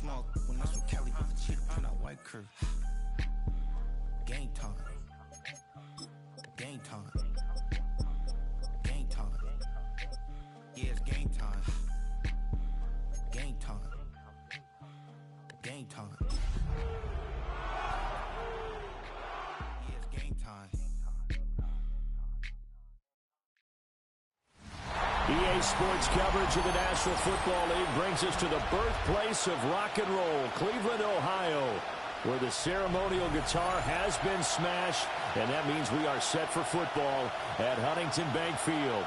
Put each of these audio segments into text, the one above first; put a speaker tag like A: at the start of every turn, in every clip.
A: small when that's from Cali, but the cheetah print out white curve. Game time. Game time. Game time. Yeah, it's game time. Game time. Game time. Yeah, it's game time.
B: EA Sports coverage of the National Football League brings us to the birthplace of rock and roll, Cleveland, Ohio, where the ceremonial guitar has been smashed, and that means we are set for football at Huntington Bank Field.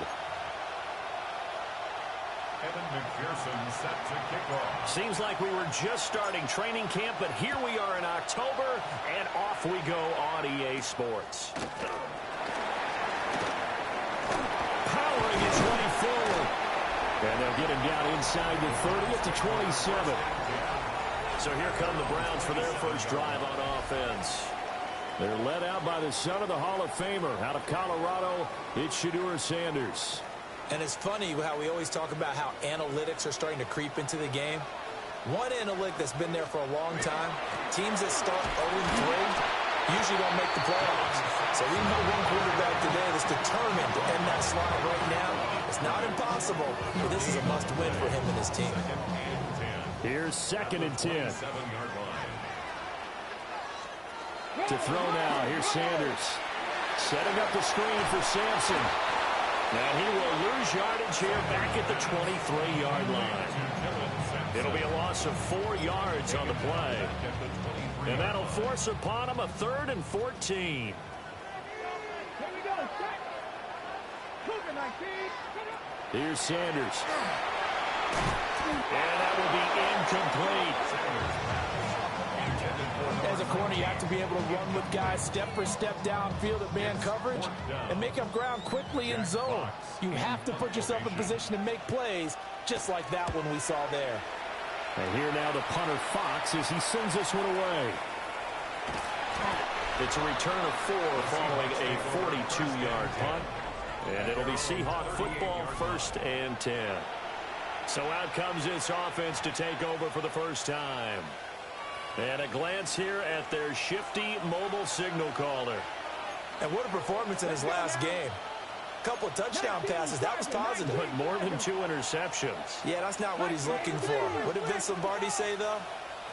C: Evan McPherson set to kick off.
B: Seems like we were just starting training camp, but here we are in October, and off we go on EA Sports. Powering his way forward. And they'll get him down inside the 30 at the 27. So here come the Browns for their first drive on offense. They're led out by the son of the Hall of Famer out of Colorado. It's Shedeur Sanders.
D: And it's funny how we always talk about how analytics are starting to creep into the game. One analytic that's been there for a long time, teams that start 0-3 usually don't make the playoffs. So even though one quarterback today is determined to end that slide right now, it's not impossible, but this is a must-win for him and his team.
B: Here's 2nd and 10. To throw now, here's Sanders. Setting up the screen for Sampson. And he will lose yardage here back at the 23-yard line. It'll be a loss of 4 yards on the play. And that'll force upon him a 3rd and 14. Here's Sanders. And that will be incomplete.
D: As a corner, you have to be able to run with guys step for step downfield at man coverage and make up ground quickly in zone. You have to put yourself in position to make plays, just like that one we saw there.
B: And here now the punter Fox as he sends this one away. It's a return of 4 following a 42-yard punt. And it'll be Seahawk football, 1st and 10. So out comes this offense to take over for the first time. And a glance here at their shifty mobile signal caller.
D: And what a performance in his last game. A couple of touchdown passes. That was positive.
B: But more than 2 interceptions.
D: Yeah, that's not what he's looking for. What did Vince Lombardi say, though?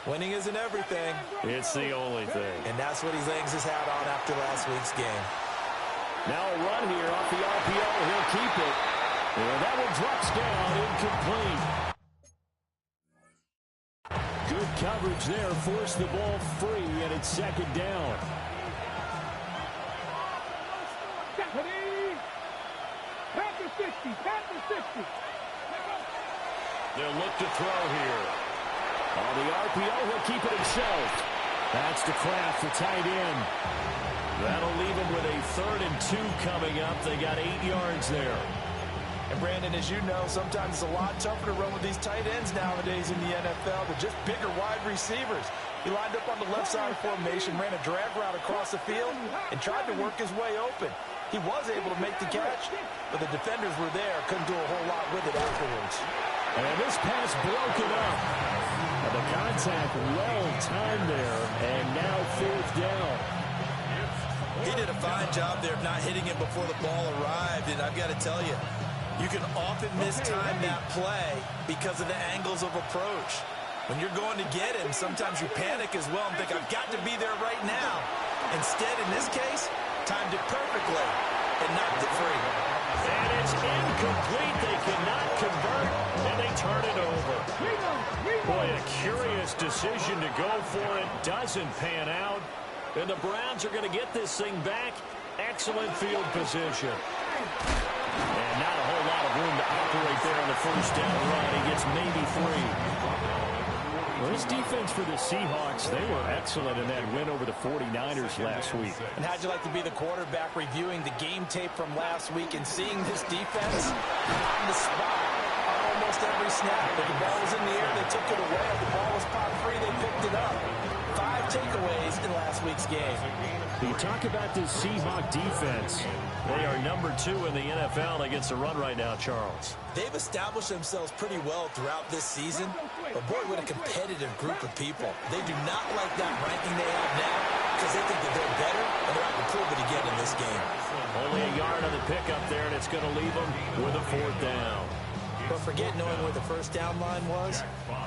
D: Winning isn't everything.
B: It's the only thing.
D: And that's what he hangs his hat on after last week's game.
B: Now a run here off the RPO. He'll keep it. And that one drops down, incomplete. Good coverage there. Force the ball free, and it's 2nd down.
E: Panther 60.
B: They'll look to throw here. On the RPO, he'll keep it himself. That's to Kraft, the tight end. That'll leave him with a 3rd and 2 coming up. They got 8 yards there.
D: And, Brandon, as you know, sometimes it's a lot tougher to run with these tight ends nowadays in the NFL. They're just bigger wide receivers. He lined up on the left side of formation, ran a drag route across the field, and tried to work his way open. He was able to make the catch, but the defenders were there, couldn't do a whole lot with it afterwards.
B: And this pass broken up. And the contact well-timed there, and now 4th down.
D: He did a fine job there of not hitting him before the ball arrived, and I've got to tell you, you can often mistime that play because of the angles of approach. When you're going to get him, sometimes you panic as well and think, I've got to be there right now. Instead, in this case, timed it perfectly and knocked it free.
B: And it's incomplete. They cannot convert, and they turn it over. Boy, a curious decision to go for it. Doesn't pan out. And the Browns are going to get this thing back. Excellent field position. And not a whole lot of room to operate there on the first down run. He gets maybe 3. Well, this defense for the Seahawks, they were excellent in that win over the 49ers last week.
D: And how'd you like to be the quarterback reviewing the game tape from last week and seeing this defense on the spot on almost almost every snap. If the ball was in the air, they took it away. If the ball was popped free, they picked it up. 5 takeaways in last week's game.
B: You talk about this Seahawk defense. They are number 2 in the NFL against the run right now, Charles.
D: They've established themselves pretty well throughout this season. But, boy, what a competitive group of people. They do not like that ranking they have now because they think that they're better, and they're out to prove it again in this game.
B: Only a yard on the pickup there, and it's going to leave them with a 4th down.
D: But forget knowing where the first down line was.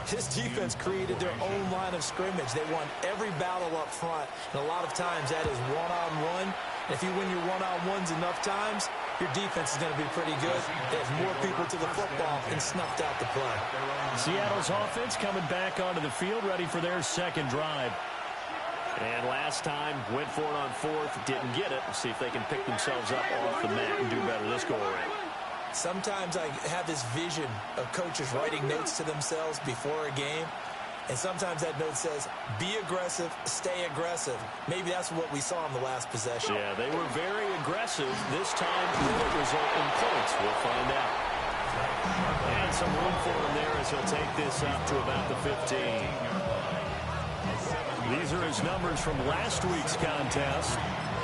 D: This defense created their own line of scrimmage. They won every battle up front, and a lot of times that is one-on-one. And if you win your one-on-ones enough times, your defense is going to be pretty good. They have more people to the football and snuffed out the play.
B: Seattle's offense coming back onto the field, ready for their second drive. And last time, went for it on 4th, didn't get it. We'll see if they can pick themselves up off the mat and do better this go-around.
D: Sometimes I have this vision of coaches writing notes to themselves before a game, and sometimes that note says, be aggressive, stay aggressive. Maybe that's what we saw in the last possession.
B: Yeah, they were very aggressive. This time, will it result in points? We'll find out. And some room for him there as he'll take this up to about the 15. These are his numbers from last week's contest.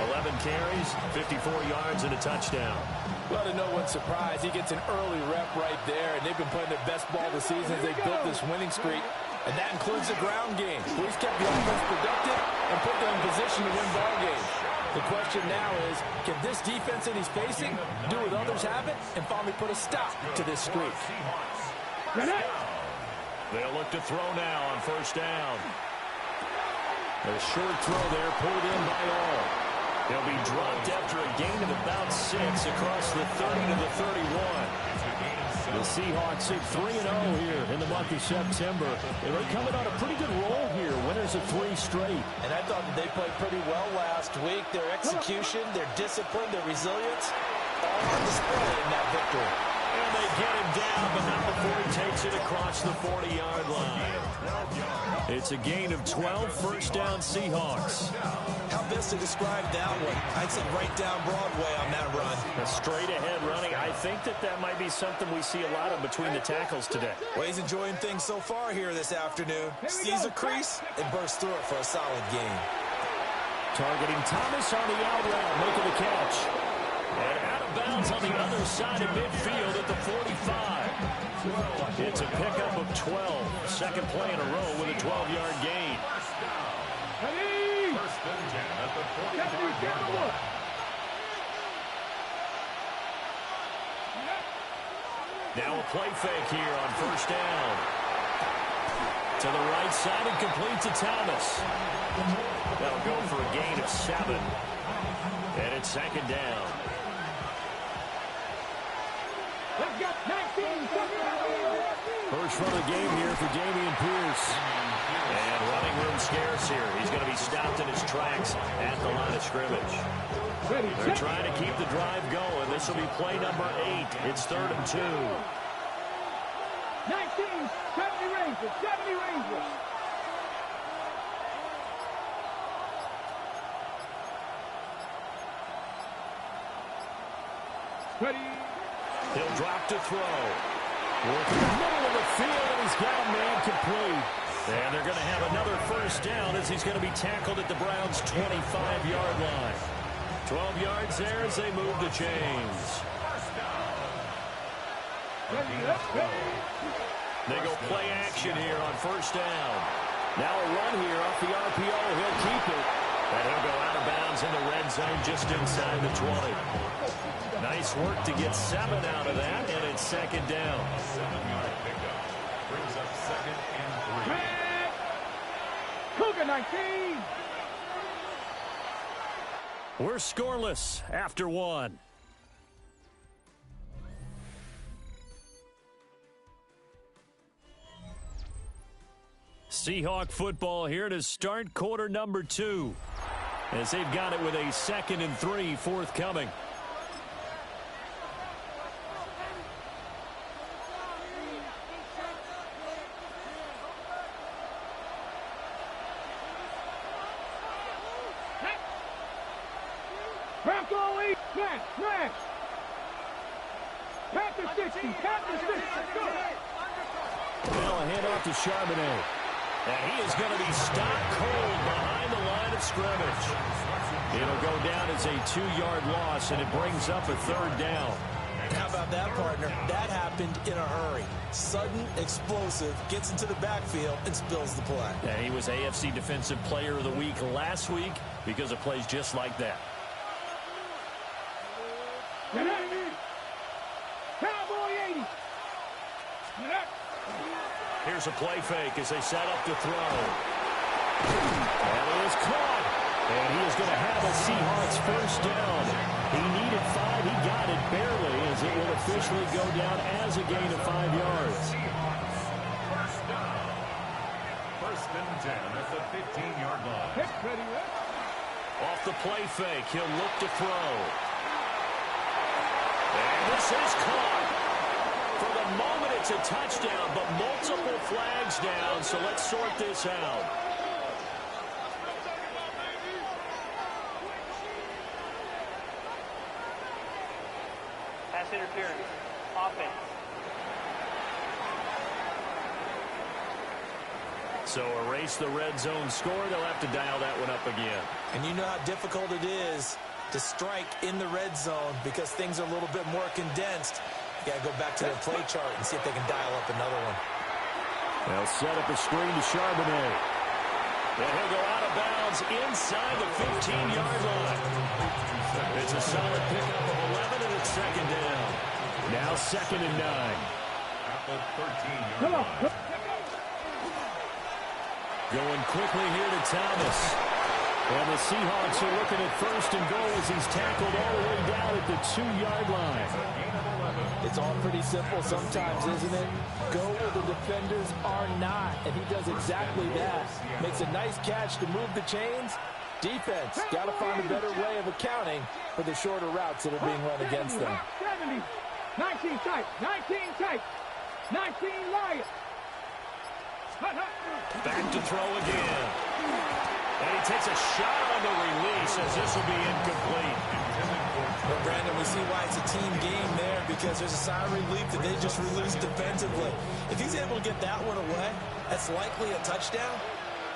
B: 11 carries, 54 yards, and a touchdown.
F: Well, to no one's surprise, he gets an early rep right there, and they've been playing their best ball this season as they built this winning streak. And that includes the ground game, where he's kept the offense productive and put them in position to win ball games. The question now is, can this defense that he's facing do what others haven't and finally put a stop to this streak?
B: They'll look to throw now on 1st down. A short throw there, pulled in by all. He'll be dropped after a gain of about 6 across the 30 to the 31. The Seahawks at 3-0 here in the month of September. And they're coming on a pretty good roll here, winners of 3 straight.
D: And I thought that they played pretty well last week. Their execution, their discipline, their resilience, all on display in that victory.
B: And they get him down, but not before he takes it across the 40-yard line. It's a gain of 12, 1st down Seahawks.
D: How best to describe that one? I'd say right down Broadway on that run.
B: A straight-ahead running. I think that might be something we see a lot of between the tackles today.
D: Well, he's enjoying things so far here this afternoon. Sees a crease and bursts through it for a solid gain.
B: Targeting Thomas on the out route, making the catch. And out of bounds on the other side of midfield at the 45. It's a pickup of 12. Second play in a row with a 12-yard gain. Now a play fake here on 1st down. To the right side and complete to Thomas. That'll go for a gain of 7. And it's 2nd down. First run of the game here for Dameon Pierce. And running room scarce here. He's going to be stopped in his tracks at the line of scrimmage. They're trying to keep the drive going. This will be play number 8. It's 3rd and 2.
E: 19, 70 Rangers, 70 Rangers. Ready.
B: He'll drop to throw. Working the middle of the field, and he's got a man complete. And they're going to have another 1st down as he's going to be tackled at the Browns' 25-yard line. 12 yards there as they move the chains. They go play action here on 1st down. Now a run here off the RPO. He'll keep it. And he'll go out of bounds in the red zone just inside the 20. Nice work to get 7 out of that, and it's 2nd down.
C: Brings up 2nd and 3.
E: Cougar 19.
B: We're scoreless after 1. Seahawk football here to start quarter number 2. As they've got it with a 2nd and 3 forthcoming.
E: Bronco 8, smash. Panther 60, Panther 60. Go.
B: handoff to Charbonnet. And he is going to be stopped cold behind the line of scrimmage. It'll go down as a 2-yard loss, and it brings up a 3rd down.
D: How about that, partner? That happened in a hurry. Sudden, explosive, gets into the backfield, and spills the play.
B: And he was AFC Defensive Player of the Week last week because of plays just like that.
E: Cowboy 80.
B: Here's a play fake as they set up to throw. And it is caught. And he is going to have a Seahawks 1st down. He needed 5. He got it barely as it will officially go down as a gain of 5 yards.
C: First down. 1st and 10 at the 15-yard line.
E: Hip ready, Rick.
B: Off the play fake, he'll look to throw. And this is caught. For the moment, it's a touchdown, but multiple flags down, so let's sort this out.
G: Pass interference. Offense.
B: So erase the red zone score. They'll have to dial that one up again.
D: And you know how difficult it is to strike in the red zone because things are a little bit more condensed. You got to go back to their play chart and see if they can dial up another one.
B: They'll set up a screen to Charbonnet. And he'll go out of bounds inside the 15-yard line. It's a solid pickup of 11, and it's 2nd down. Now 2nd and 9.
C: At the 13-yard
E: Come on.
C: line.
B: Going quickly here to Thomas. And the Seahawks are looking at 1st and goal as he's tackled all the way down at the 2-yard line.
F: It's all pretty simple sometimes, isn't it? Go where the defenders are not, and he does exactly that. Makes a nice catch to move the chains. Defense got to find a better way of accounting for the shorter routes that are being run against them.
E: 70. 19 tight. 19 tight. 19 Lions.
B: Back to throw again. And he takes a shot on the release as this will be incomplete.
D: Well, Brandon, we see why it's a team game there because there's a sigh of relief that they just released defensively. If he's able to get that one away, that's likely a touchdown.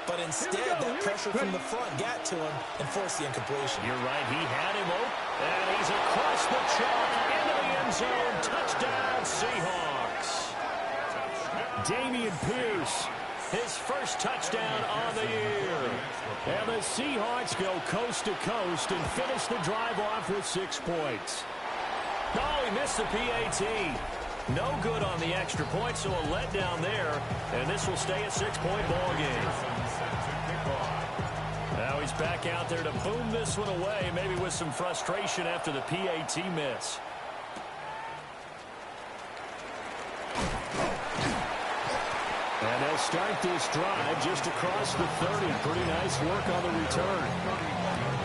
D: But instead, that pressure from the front got to him and forced the incompletion.
B: You're right. He had him open. And he's across the chalk into the end zone. Touchdown, Seahawks. Dameon Pierce, his 1st touchdown on the year. And the Seahawks go coast to coast and finish the drive off with 6 points. Oh, he missed the PAT. No good on the extra point, so a letdown there. And this will stay a 6-point ball game. Now he's back out there to boom this one away, maybe with some frustration after the PAT miss. And they'll start this drive just across the 30. Pretty nice work on the return.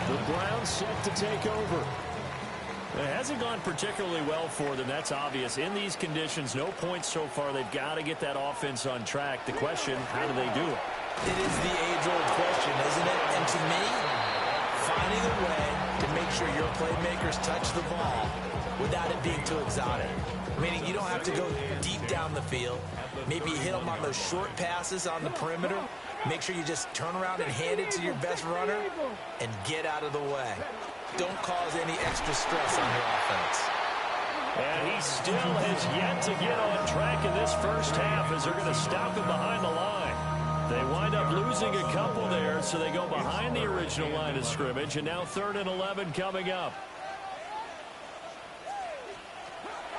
B: The Browns set to take over. It hasn't gone particularly well for them. That's obvious. In these conditions, no points so far. They've got to get that offense on track. The question, how do they do it?
D: It is the age-old question, isn't it? And to me, finding a way to make sure your playmakers touch the ball without it being too exotic. Meaning you don't have to go deep down the field. Maybe you hit them on those short passes on the perimeter. Make sure you just turn around and hand it to your best runner and get out of the way. Don't cause any extra stress on your offense.
B: And he still has yet to get on track in this first half as they're going to stop him behind the line. They wind up losing a couple there, so they go behind the original line of scrimmage, and now 3rd and 11 coming up.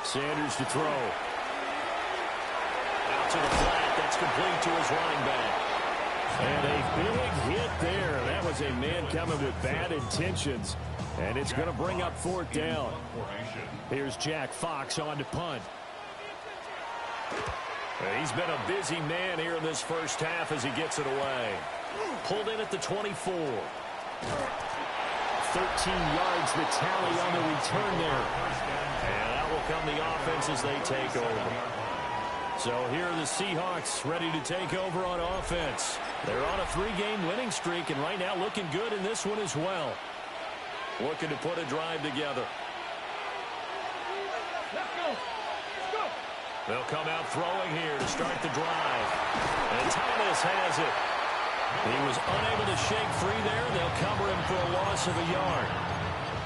B: Sanders to throw. Out to the flat. That's complete to his running back. And a big hit there. That was a man coming with bad intentions. And it's going to bring up 4th down. Here's Jack Fox on to punt. He's been a busy man here in this first half as he gets it away. Pulled in at the 24. 13 yards the tally on the return there. And out will come the offense as they take over. So here are the Seahawks ready to take over on offense. They're on a 3-game winning streak and right now looking good in this one as well. Looking to put a drive together.
E: Let's go. Let's go.
B: They'll come out throwing here to start the drive. And Thomas has it. He was unable to shake free there. They'll cover him for a loss of a yard.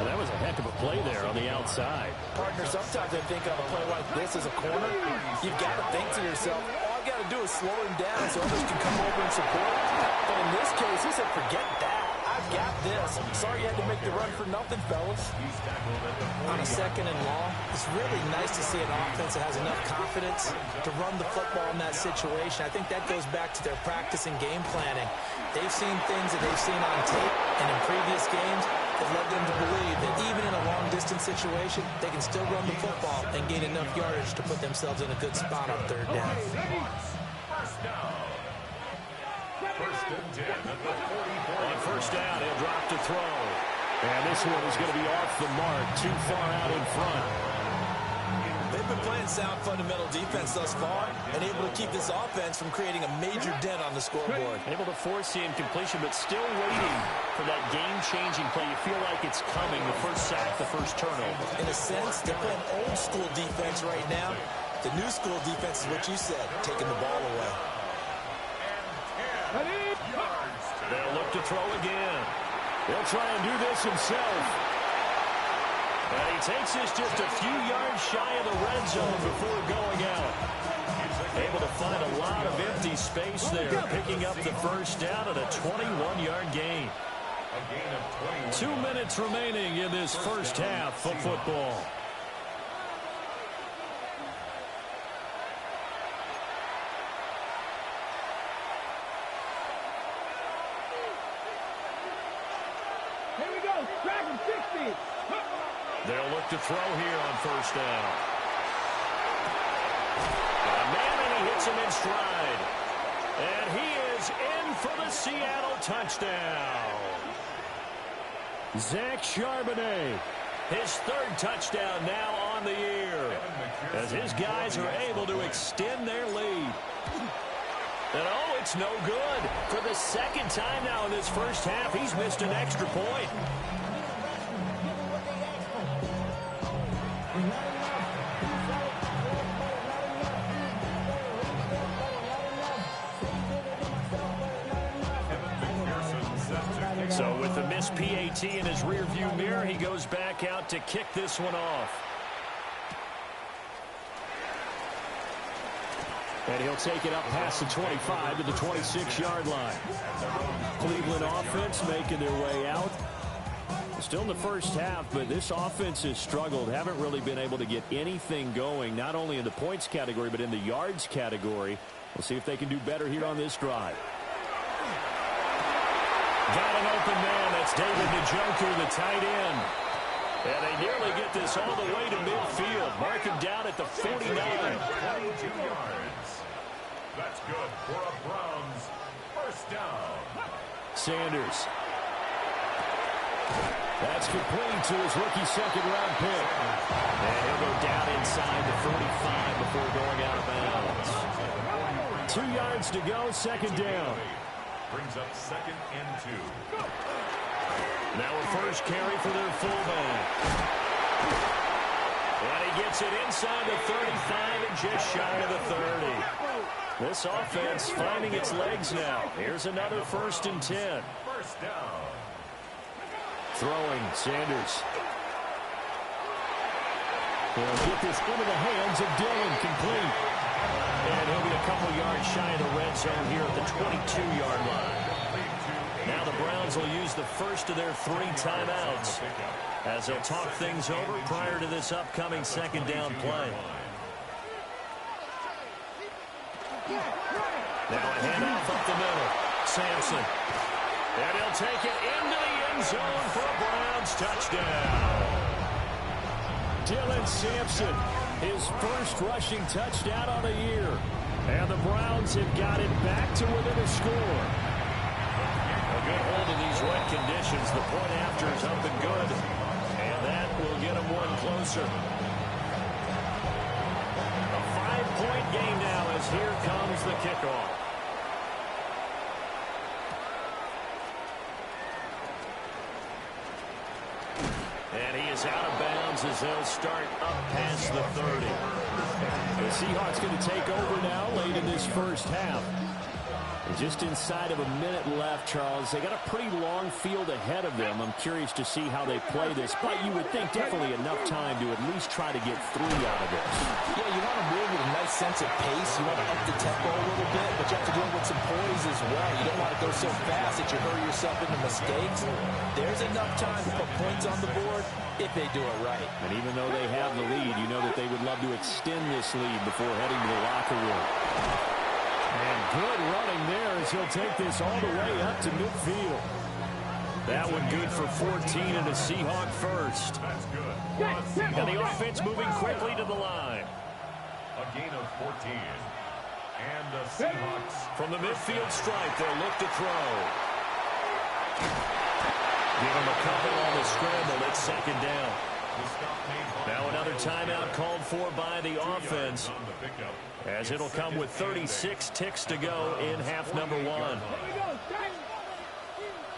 B: And that was a heck of a play there on the outside.
F: Partner, sometimes I think on a play like this as a corner, you've got to think to yourself, all I've got to do is slow him down so others can come over and support. But in this case, he said, forget that. I've got this. Sorry you had to make the run for nothing, fellas.
D: On a 2nd and long, it's really nice to see an offense that has enough confidence to run the football in that situation. I think that goes back to their practice and game planning. They've seen things that they've seen on tape and in previous games that led them to believe that even in a long-distance situation, they can still run the football and gain enough yardage to put themselves in a good spot on 3rd down.
C: First down. First and 10 at the 44.
B: On first down, he'll drop to throw. And this one is going to be off the mark, too far out in front.
D: They've been playing sound fundamental defense thus far and able to keep this offense from creating a major dent on the scoreboard.
B: Able to force the incompletion, but still waiting for that game-changing play. You feel like it's coming, the first sack, the first turnover.
D: In a sense, they're playing old-school defense right now. The new school defense is what you said, taking the ball away.
B: They'll look to throw again. He'll try and do this himself. And he takes this just a few yards shy of the red zone before going out. Able to find a lot of empty space there, picking up the first down at a 21-yard gain. 2 minutes remaining in this first half of football. They'll look to throw here on first down. And he hits him in stride. And he is in for the Seattle touchdown. Zach Charbonnet, his 3rd touchdown now on the year, as his guys are able to extend their lead. And oh, it's no good. For the 2nd time now in this first half, he's missed an extra point. So with the missed PAT in his rearview mirror, he goes back out to kick this one off. And he'll take it up past the 25 to the 26-yard line. Cleveland offense making their way out. Still in the first half, but this offense has struggled. Haven't really been able to get anything going, not only in the points category, but in the yards category. We'll see if they can do better here on this drive. Got an open man. That's David Njoku, the tight end. And they nearly get this all the way to midfield. Mark him down at the 49.
C: 22 yards. That's good for a Browns first down.
B: Sanders. That's complete to his rookie 2nd-round pick. And he'll go down inside the 45 before going out of bounds. 2 yards to go, 2nd down.
C: Brings up 2nd and 2.
B: Now a first carry for their fullback. And he gets it inside the 35 and just shy of the 30. This offense finding its legs now. Here's another 1st and 10.
C: First down.
B: Throwing, Sanders. He'll get this into the hands of Dillon, complete. And he'll be a couple yards shy of the red zone here at the 22-yard line. Now the Browns will use the first of their 3 timeouts as they'll talk things over prior to this upcoming 2nd down play. Now a handoff up the middle. Sampson. And he'll take it into the end zone for a Browns touchdown. Dylan Sampson, his first rushing touchdown on the year. And the Browns have got it back to within a score. A good hold in these wet conditions. The point after is up and good. And that will get them one closer. A 5-point game now as here comes the kickoff. And he is out of bounds as they'll start up past the 30. The Seahawks going to take over now late in this first half. And just inside of a minute left, Charles. They got a pretty long field ahead of them. I'm curious to see how they play this. But you would think definitely enough time to at least try to get 3 out of this.
F: Yeah, you want to move with a nice sense of pace. You want to up the tempo a little bit, but you have to do it with some poise as well. You don't want to go so fast that you hurry yourself into mistakes. There's enough time to put points on the board if they do it right.
B: And even though they have the lead, you know that they would love to extend this lead before heading to the locker room. And good running there as he'll take this all the way up to midfield. That one good for 14 and a Seahawk first.
C: That's good.
B: And the offense moving quickly to the line.
C: A gain of 14. And the Seahawks.
B: From the midfield stripe, they'll look to throw. Give him a couple on the scramble. It's second down. Now another timeout called for by the offense, as it'll come with 36 ticks to go in half number 1.
E: Here we go,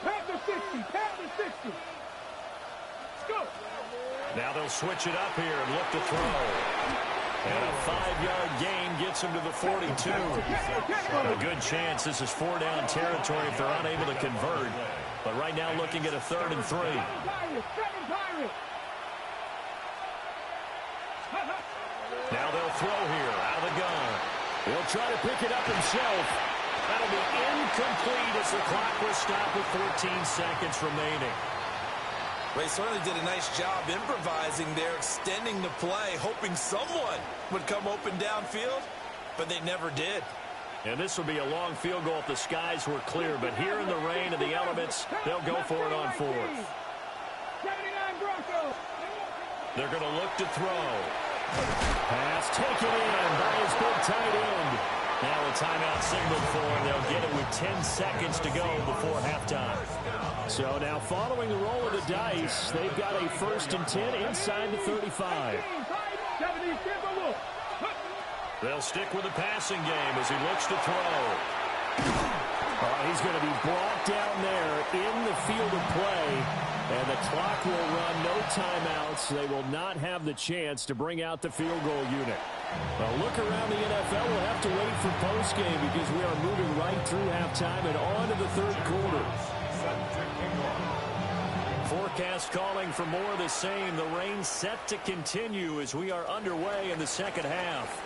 E: Pat the 60, Pat the 60. Let's go.
B: Now they'll switch it up here and look to throw. And a 5-yard gain gets him to the 42. A good chance this is 4-down territory if they're unable to convert. But right now looking at a 3rd and 3. Now they'll throw here out of the gun. He'll try to pick it up himself. That'll be incomplete as the clock will stop with 14 seconds remaining.
D: They certainly did a nice job improvising there, extending the play, hoping someone would come open downfield, but they never did.
B: And this will be a long field goal if the skies were clear, but here in the rain of the elements, they'll go for it on 4th.
E: 79 Broncos.
B: They're going to look to throw. Pass taken in by his big tight end. Now a timeout signaled for him. They'll get it with 10 seconds to go before halftime. So now following the roll of the dice, they've got a 1st and 10 inside the 35. They'll stick with the passing game as he looks to throw. He's going to be brought down there in the field of play, and the clock will run. No timeouts. They will not have the chance to bring out the field goal unit. Well, look around the NFL. We'll have to wait for postgame because we are moving right through halftime and on to the 3rd quarter. Forecast calling for more of the same. The rain set to continue as we are underway in the second half.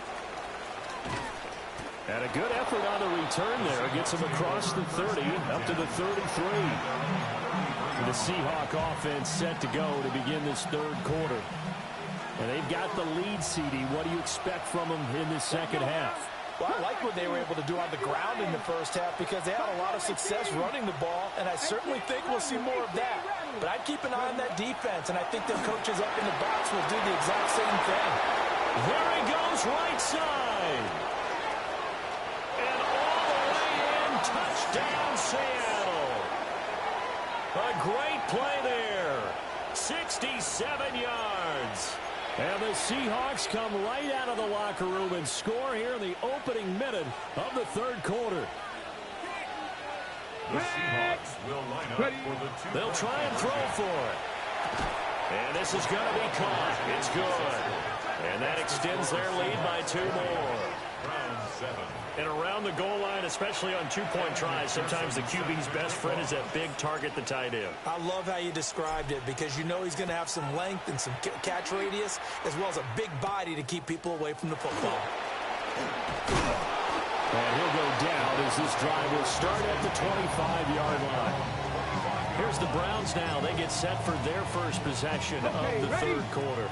B: And a good effort on the return there. Gets him across the 30, up to the 33. The Seahawk offense set to go to begin this 3rd quarter. And they've got the lead, CD. What do you expect from them in this second half?
F: Well, I like what they were able to do on the ground in the first half because they had a lot of success running the ball, and I certainly think we'll see more of that. But I'd keep an eye on that defense, and I think their coaches up in the box will do the exact same thing.
B: There he goes, right side. And all the way in, touchdown Seattle. A great play there. 67 yards. And the Seahawks come right out of the locker room and score here in the opening minute of the 3rd quarter.
C: The Seahawks will line up for the 2.
B: They'll try and throw for it. And this is going to be caught. It's good. And that extends their lead by 2 more.
C: Round 7.
B: And around the goal line, especially on 2-point tries, sometimes the QB's best friend is that big target, the tight end.
D: I love how you described it because you know he's going to have some length and some catch radius as well as a big body to keep people away from the football.
B: And he'll go down as this drive will start at the 25-yard line. Here's the Browns now. They get set for their first possession of the 3rd quarter.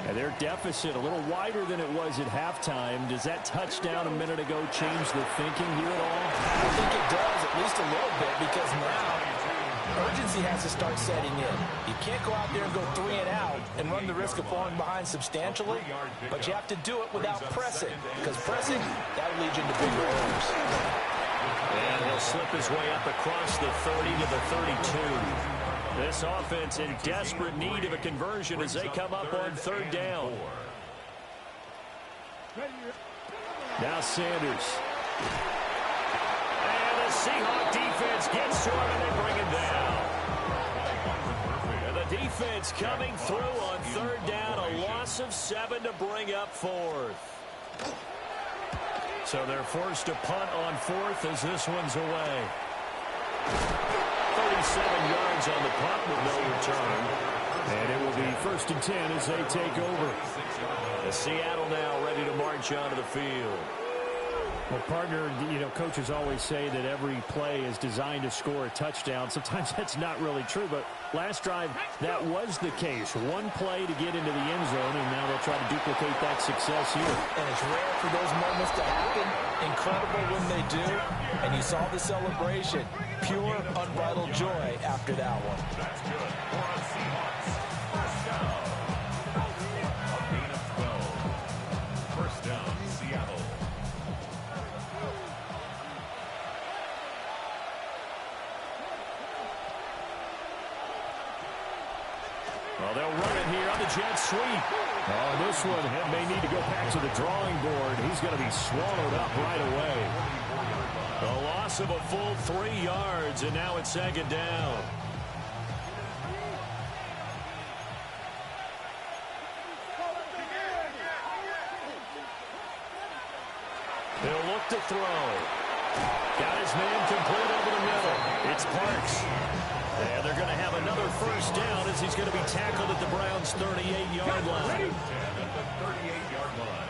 B: And their deficit a little wider than it was at halftime. Does that touchdown a minute ago change the thinking here at all?
F: I think it does, at least a little bit, because now urgency has to start setting in. You can't go out there and go 3 and out and run the risk of falling behind substantially, but you have to do it without pressing, because pressing, that'll lead you into bigger errors.
B: And he'll slip his way up across the 30 to the 32. This offense in desperate need of a conversion as they come up on 3rd down. Now Sanders. And the Seahawk defense gets to him and they bring him down. And the defense coming through on third down. A loss of 7 to bring up fourth. So they're forced to punt on fourth as this one's away. 37 yards on the punt with no return.
H: And it will be 1st and 10 as they take over.
B: Seattle now ready to march onto the field.
H: Well, partner, coaches always say that every play is designed to score a touchdown. Sometimes that's not really true, but last drive, that was the case. One play to get into the end zone, and now they'll try to duplicate that success here.
F: And it's rare for those moments to happen. Incredible when they do. And you saw the celebration. Pure, unbridled joy after that one.
C: That's good for a Seahawks. First down. A gain of 12. First down, Seattle.
B: Well, they'll run it here on the jet sweep.
H: Oh, this one may need to go back to the drawing board. He's going to be swallowed up right away.
B: A loss of a full 3 yards, and now it's 2nd down. They'll look to throw. Got his man complete over the middle. It's Parks. And they're going to have another first down as he's going to be tackled at the Browns' 38-yard line.
C: At the 38-yard line.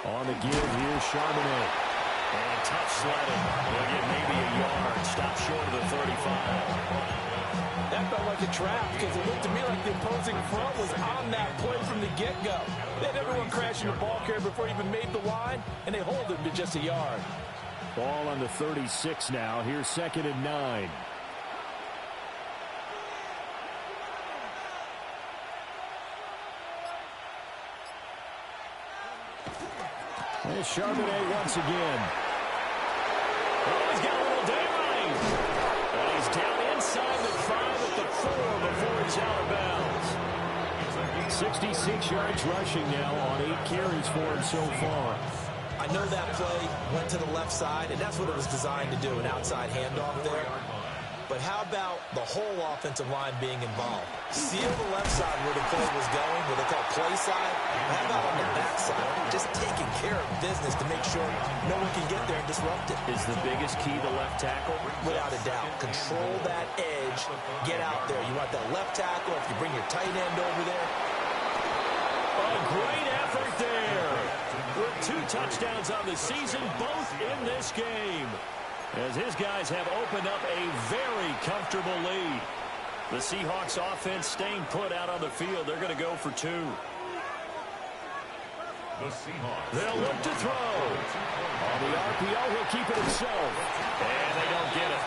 H: On the give, here's Charbonnet.
B: And tough sledding. They'll get maybe a yard. Stop short of the 35.
F: That felt like a trap because it looked to me like the opposing front was on that play from the get-go. They had everyone crashing the ball carrier before he even made the line, and they hold him to just a yard.
H: Ball on the 36 now. Here's 2nd and 9. There's Charbonnet once again.
B: Oh, he's got a little daring. And he's down inside the 5 at the 4 before he's out of bounds.
H: 66 yards rushing now on 8 carries for him so far.
F: I know that play went to the left side, and that's what it was designed to do, an outside handoff there. But how about the whole offensive line being involved? Seal the left side where the play was going, what they call play side. How about on the back side? Just taking care of business to make sure no one can get there and disrupt it.
B: Is the biggest key the left tackle?
F: Without a doubt. Control that edge. Get out there. You want that left tackle. If you bring your tight end over there.
B: A great effort there. With 2 touchdowns on the season, both in this game. As his guys have opened up a very comfortable lead. The Seahawks offense staying put out on the field. They're going to go for 2.
C: The Seahawks.
B: They'll look to throw.
H: On the RPO, he'll keep it himself.
B: And they don't get it.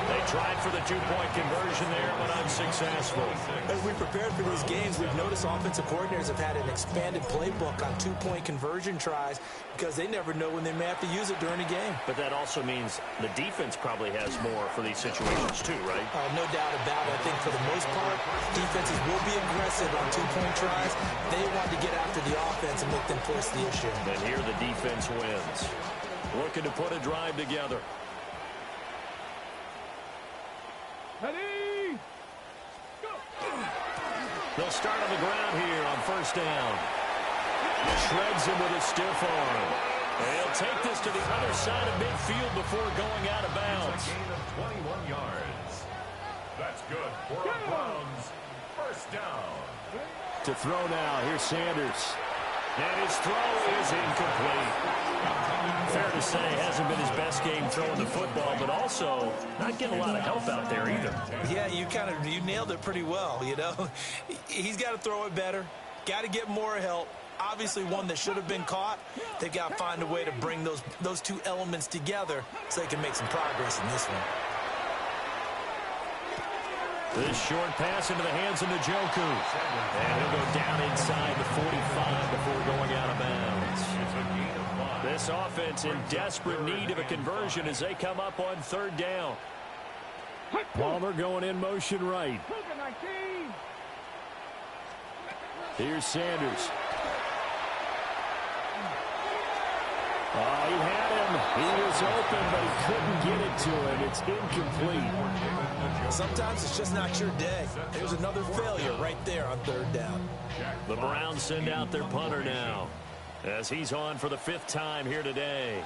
B: They tried for the 2-point conversion there, but unsuccessful.
F: As we prepared for these games, we've noticed offensive coordinators have had an expanded playbook on 2-point conversion tries because they never know when they may have to use it during a game.
B: But that also means the defense probably has more for these situations too, right?
F: No doubt about it. I think for the most part, defenses will be aggressive on 2-point tries. They want to get after the offense and make them force the issue.
B: And here the defense wins. Looking to put a drive together.
E: Ready? Go!
B: They'll start on the ground here on first down. Shreds him with a stiff arm. And he'll take this to the other side of midfield before going out of bounds.
C: It's a gain of 21 yards. That's good for the Browns. First down.
H: To throw now, here's Sanders.
B: And his throw is incomplete. Fair to say, hasn't been his best game throwing the football, but also not getting a lot of help out there either.
F: Yeah, you nailed it pretty well, you know. He's got to throw it better. Got to get more help. Obviously one that should have been caught. They've got to find a way to bring those 2 elements together so they can make some progress in this one.
B: This short pass into the hands of Njoku. And he'll go down inside the 45 before going out of bounds. This offense in desperate need of a conversion as they come up on third down.
H: Palmer going in motion right. Here's Sanders. Oh, he had him. He was open, but he couldn't get it to him. It's incomplete.
D: Sometimes it's just not your day. There's another failure right there on third down.
B: The Browns send out their punter now, as he's on for the 5th time here today.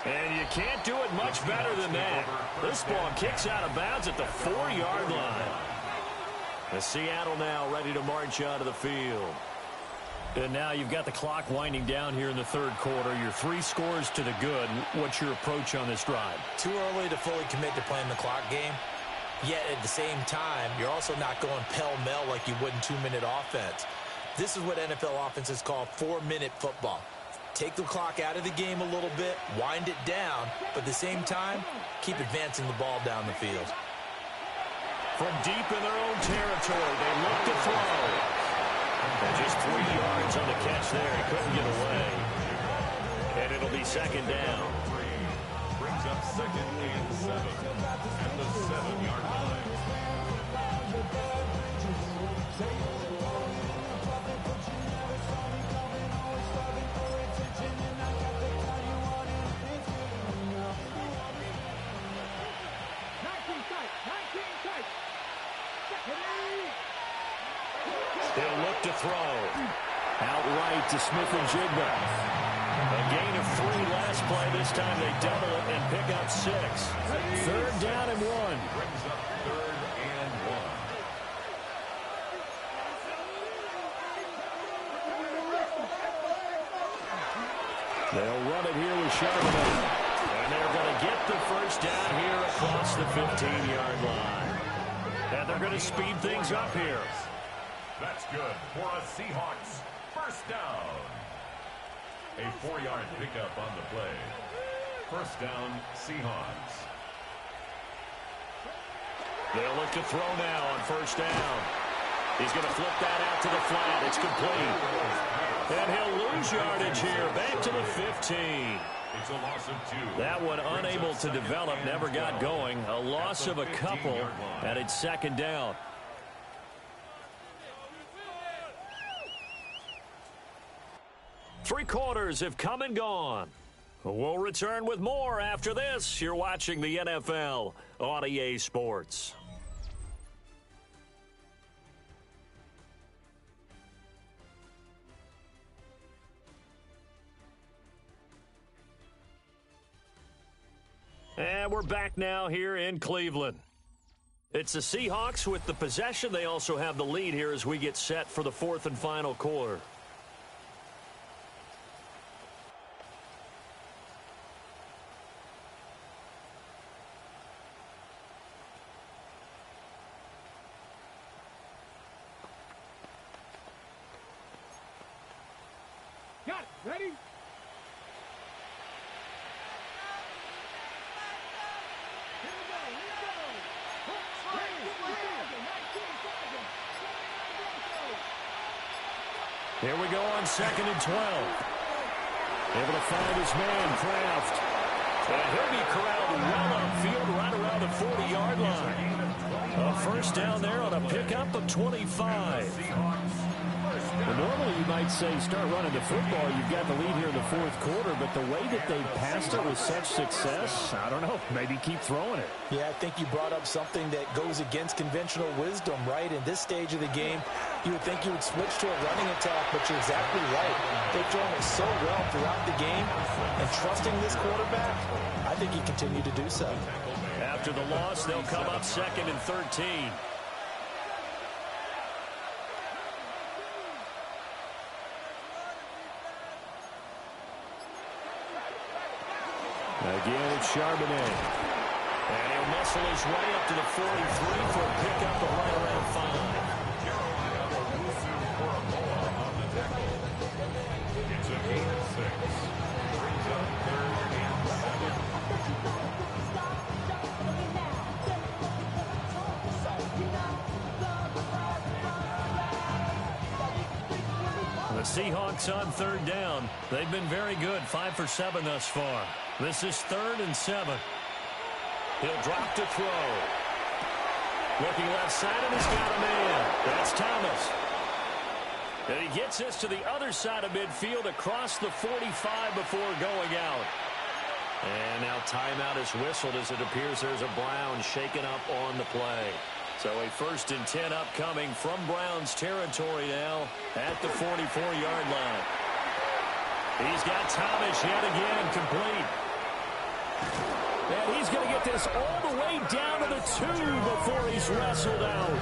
B: And you can't do it much better than that. This ball kicks out of bounds at the 4-yard line. The Seattle now ready to march out of the field.
H: And now you've got the clock winding down here in the third quarter. You're 3 scores to the good. What's your approach on this drive?
D: Too early to fully commit to playing the clock game. Yet at the same time, you're also not going pell-mell like you would in 2-minute offense. This is what NFL offenses call 4-minute football. Take the clock out of the game a little bit, wind it down, but at the same time, keep advancing the ball down the field.
B: From deep in their own territory, they look to throw. And just 3 yards on the catch there. He couldn't get away. And it'll be second down.
C: Brings up 2nd and 7 at the 7-yard line.
B: He'll look to throw.
H: Outright to Smith-Njigba.
B: A gain of 3 last play. This time they double it and pick up 6.
H: 3rd down and 1.
C: Brings up 3rd and 1.
H: They'll run it here with Charbonnet.
B: And they're going to get the first down here across the 15-yard line. And they're going to speed things up here.
C: That's good for a Seahawks first down. A 4-yard pickup on the play. First down, Seahawks.
B: They'll look to throw now on first down. He's going to flip that out to the flat. It's complete. And he'll lose yardage here. Back to the 15.
C: It's a loss of 2.
B: That one unable to develop, never got going. A loss of a couple, and it's second down. Three quarters have come and gone. We'll return with more after this. You're watching the NFL on EA Sports. And we're back now here in Cleveland. It's the Seahawks with the possession. They also have the lead here as we get set for the 4th and final quarter.
E: Got it. Ready?
B: Here we go on 2nd and 12. Able to find his man, Kraft. And he'll be corralled well upfield right around the 40-yard line. A first down there on a pickup of 25.
H: Well, normally you might say start running the football. You've got the lead here in the 4th quarter, but the way that they passed it with such success, I don't know, maybe keep throwing it.
D: Yeah, I think you brought up something that goes against conventional wisdom, right? In this stage of the game, you would think you would switch to a running attack, but you're exactly right. They've thrown it so well throughout the game, and trusting this quarterback, I think he continued to do so.
B: After the loss, they'll come up 2nd and 13.
H: Again, it's Charbonnet.
B: And he'll muscle his way up to the 43 for a pickup of right around 5.
C: Carolina Owusu Koramoah on the tackle. It's a gain of 6. Brings up 3rd and 7.
B: The Seahawks on 3rd down. They've been very good, 5 for 7 thus far. This is 3rd and 7. He'll drop to throw. Looking left side, and he's got a man. That's Thomas. And he gets this to the other side of midfield across the 45 before going out. And now timeout is whistled as it appears there's a Brown shaken up on the play. So a 1st and 10 upcoming from Browns territory now at the 44-yard line. He's got Thomas yet again complete. And he's going to get this all the way down to the 2 before he's wrestled out.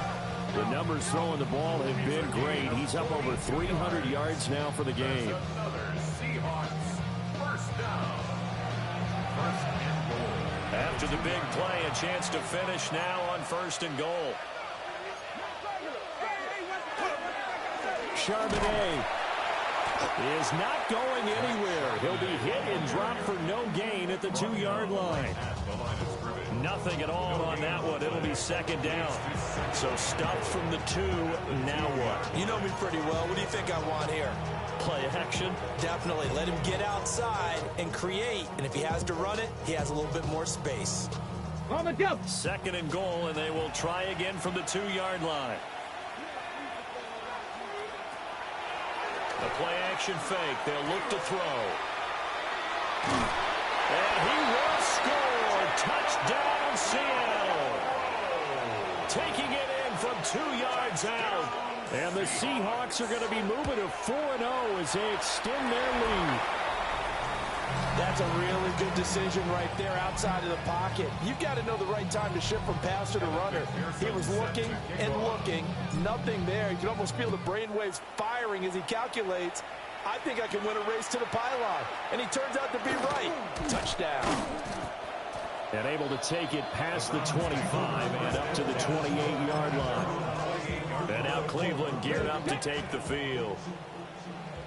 B: The numbers throwing the ball have been great. He's up over 300 yards now for the game.
C: Another Seahawks first down. First and goal.
B: After the big play, a chance to finish now on 1st and goal. Charbonnet is not going anywhere. He'll be hit and dropped for no gain at the 2-yard line. Nothing at all on that one. It'll be 2nd down. So stopped from the 2. Now what?
D: You know me pretty well. What do you think I want here?
B: Play action?
D: Definitely. Let him get outside and create. And if he has to run it, he has a little bit more space.
B: 2nd and goal, and they will try again from the 2-yard line. The play action fake. They'll look to throw. And he will score. Touchdown, Seattle. Taking it in from 2 yards out. And the Seahawks are going to be moving to 4-0 as they extend their lead.
F: That's a really good decision right there outside of the pocket. You've got to know the right time to shift from passer to runner. He was looking and looking. Nothing there. You can almost feel the brainwaves firing as he calculates, I think I can win a race to the pylon. And he turns out to be right. Touchdown.
H: And able to take it past the 25 and up to the 28-yard line.
B: And now Cleveland geared up to take the field.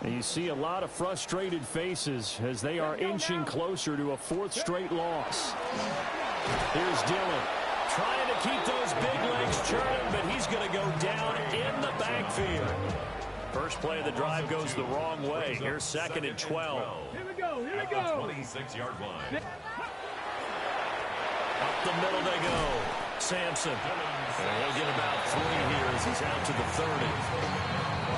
H: And you see a lot of frustrated faces as they are inching closer to a 4th straight loss. Here's Dillon trying to keep those big legs churning, but he's going to go down in the backfield.
B: First play of the drive goes the wrong way. Here's 2nd and 12.
E: Here we go. Here we go.
C: 26-yard line.
B: Up the middle they go. Sampson. And he'll get about 3 here as he's out to the 30.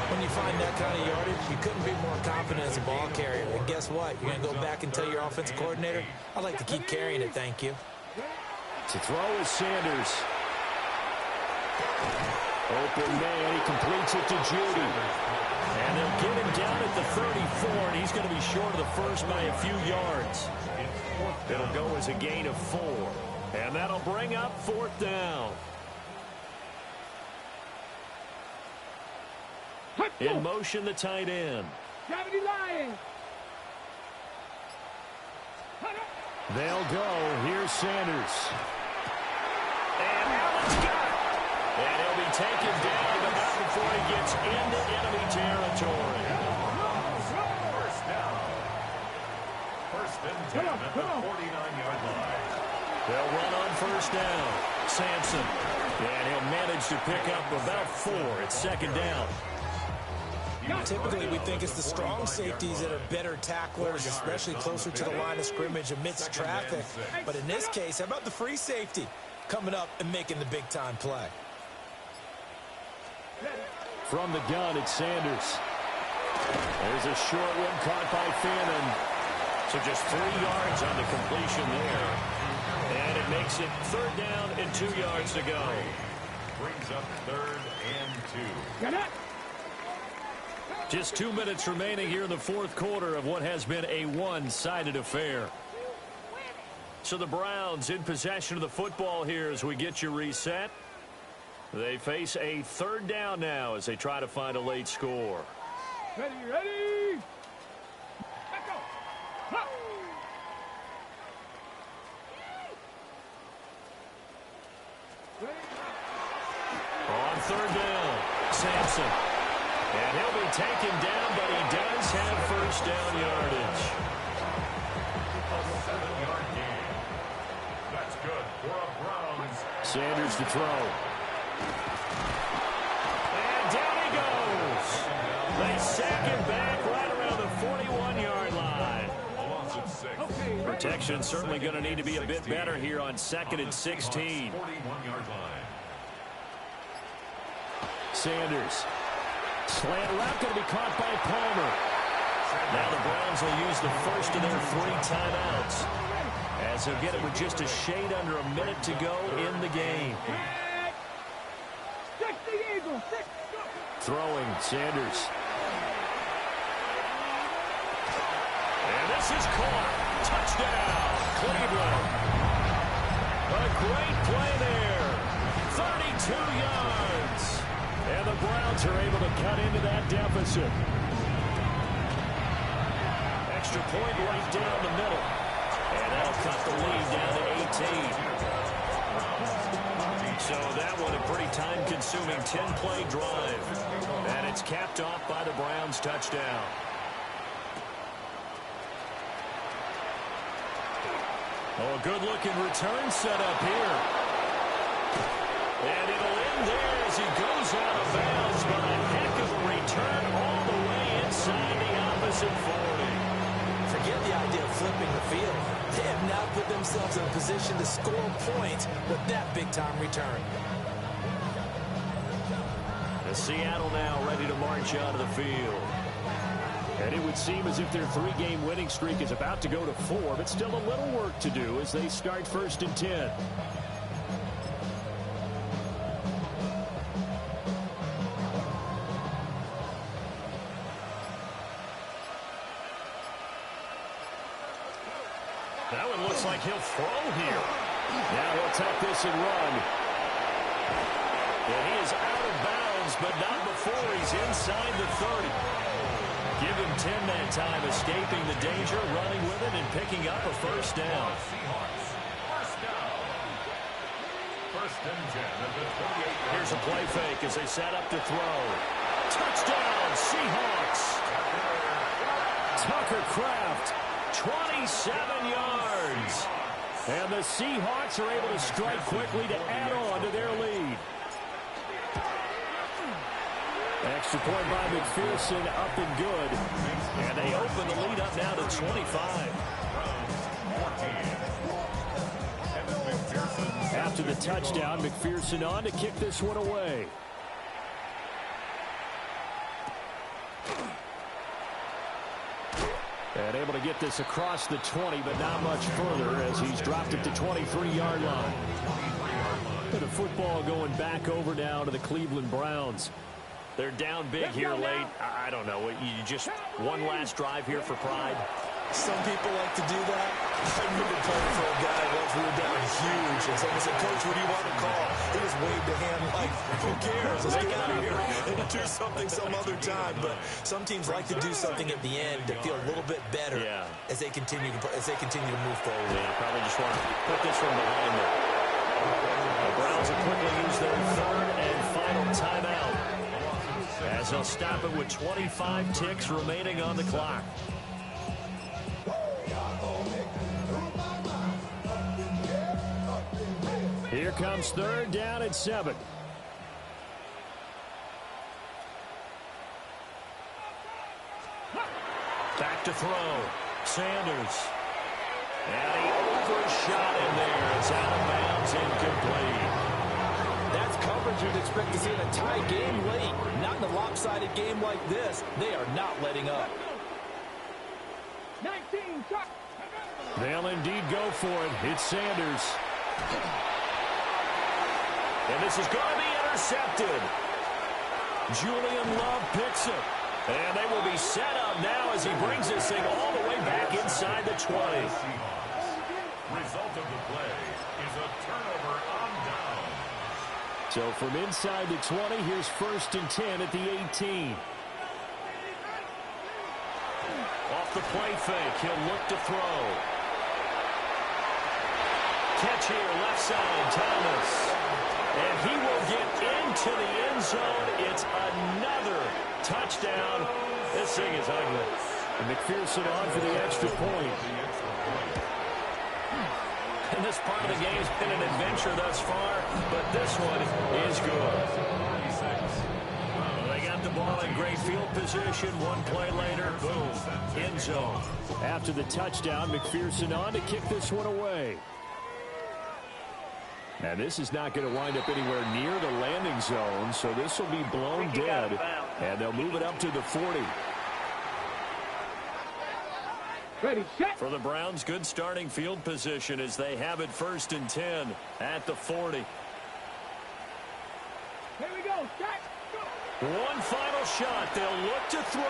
D: When you find that kind of yardage, you couldn't be more confident as a ball carrier. And guess what? You're going to go back and tell your offensive coordinator, I'd like to keep carrying it, thank you.
H: To throw is Sanders. Open man, he completes it to Judy.
B: And they'll get him down at the 34, and he's going to be short of the first by a few yards. It'll go as a gain of 4. And that'll bring up 4th down. In motion, the tight end.
E: Gravity lying.
H: They'll go. Here's Sanders.
B: And Allen's got it. And he'll be taken down, but not before he gets into enemy territory.
C: First down. 1st and 10 at the 49-yard line.
B: They'll run on 1st down. Sampson. And he'll manage to pick up about 4. It's 2nd down.
D: Typically, we think it's the strong safeties that are better tacklers, especially closer to the line of scrimmage amidst traffic. But in this case, how about the free safety coming up and making the big-time play?
H: From the gun, it's Sanders. There's a short one caught by Fannin.
B: So just 3 yards on the completion there. And it makes it 3rd down and 2 yards to go.
C: Brings up 3rd and 2.
E: Got it.
B: Just 2 minutes remaining here in the 4th quarter of what has been a one-sided affair. So the Browns in possession of the football here as we get you reset. They face a 3rd down now as they try to find a late score.
E: Ready, ready. Let's go. Ha.
B: On 3rd down, Sampson. And he'll be taken down, but he does have 1st down yardage.
C: A 7-yard gain. That's good for a Browns.
H: Sanders to throw.
B: And down he goes. They sack him back right around the 41-yard line.
C: A loss of 6.
B: Protection certainly going to need to be a bit better here on 2nd and 16.
C: 41-yard line.
H: Sanders. Slant route going to be caught by Palmer.
B: Now the Browns will use the first of their 3 timeouts, as they'll get it with just a shade under a minute to go in the game.
H: Throwing, Sanders.
B: And this is caught. Touchdown, Cleveland. A great play there. 32 yards.
H: And the Browns are able to cut into that deficit.
B: Extra point right down the middle. And that'll cut the lead down to 18. So that one a pretty time-consuming 10-play drive. And it's capped off by the Browns' touchdown. Oh, a good-looking return set up here. And it'll end there as he goes out of bounds, but a heck of a return all the way inside the opposite 40.
D: Forget the idea of flipping the field. They have now put themselves in a position to score points with that big-time return.
B: The Seattle now ready to march out of the field.
H: And it would seem as if their 3-game winning streak is about to go to 4, but still a little work to do as they start 1st and 10.
B: That one looks like he'll throw here.
H: Now he'll take this and run.
B: And he is out of bounds, but not before he's inside the 30. Give him 10 that time, escaping the danger, running with it, and picking up a first down.
C: Seahawks, first down. 1st and 10 at the 28.
B: Here's a play fake as they set up to throw. Touchdown, Seahawks.
H: Tucker Kraft.
B: 27 yards.
H: And the Seahawks are able to strike quickly to add on to their lead. Extra point by McPherson, up and good.
B: And they open the lead up now to 25.
H: After the touchdown, McPherson on to kick this one away. And able to get this across the 20, but not much further as he's dropped it to 23-yard line. The football going back over now to the Cleveland Browns.
B: They're down big here late. I don't know. You just one last drive here for pride.
D: Some people like to do that. I remember playing for a guy once we were down huge, and someone said, "Coach, what do you want to call?" He just waved a hand like, "Who cares? Let's get out of here and do something some other time." But some teams like to do something at the end to feel a little bit better as they continue to move forward.
B: Yeah, probably just want to put this one behind them. The Browns will quickly use their 3rd and final timeout, as they'll stop it with 25 ticks remaining on the clock.
H: Here comes 3rd down and 7.
B: Back to throw. Sanders. And he overshot him there. It's out of bounds, incomplete.
F: That's coverage you'd expect to see in a tie game late. Not in a lopsided game like this. They are not letting up.
E: 19, shot.
H: They'll indeed go for it. It's Sanders.
B: And this is going to be intercepted. Julian Love picks it. And they will be set up now as he brings this thing all the way back inside the 20.
C: Result of the play is a turnover on down.
H: So from inside the 20, here's 1st and 10 at the 18.
B: Off the play fake, he'll look to throw. Catch here, left side, Thomas. And he will get into the end zone. It's another touchdown. This thing is ugly.
H: And McPherson on for the extra point.
B: And this part of the game's been an adventure thus far, but this one is good. They got the ball in great field position. One play later, boom, end zone.
H: After the touchdown, McPherson on to kick this one away. And this is not going to wind up anywhere near the landing zone, so this will be blown dead
B: And they'll move it up to the 40.
E: Ready, set.
B: For the Browns, good starting field position as they have it 1st and 10 at the 40.
E: Here we go. Set. Go.
B: One final shot. They'll look to throw.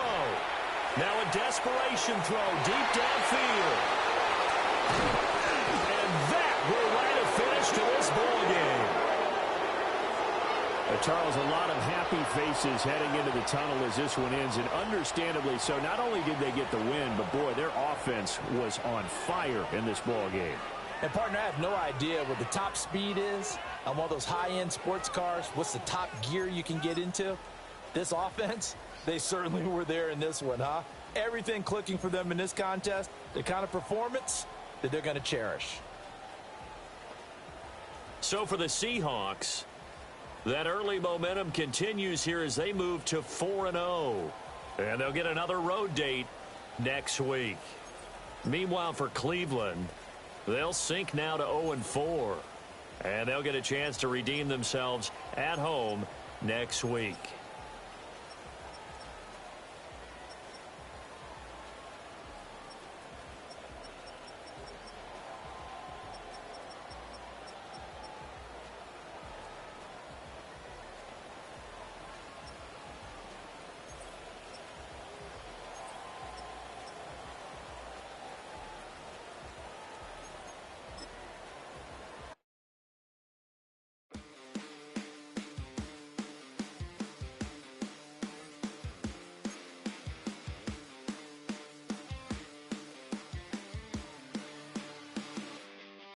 B: Now a desperation throw deep downfield. And that will write a finish to this ball game.
H: Charles, a lot of happy faces heading into the tunnel as this one ends, and understandably so. Not only did they get the win, but, boy, their offense was on fire in this ball game.
F: And, partner, I have no idea what the top speed is on one of those high-end sports cars. What's the top gear you can get into? This offense, they certainly were there in this one, huh? Everything clicking for them in this contest, the kind of performance that they're going to cherish.
B: So for the Seahawks, that early momentum continues here as they move to 4-0. And they'll get another road date next week. Meanwhile, for Cleveland, they'll sink now to 0-4. And they'll get a chance to redeem themselves at home next week.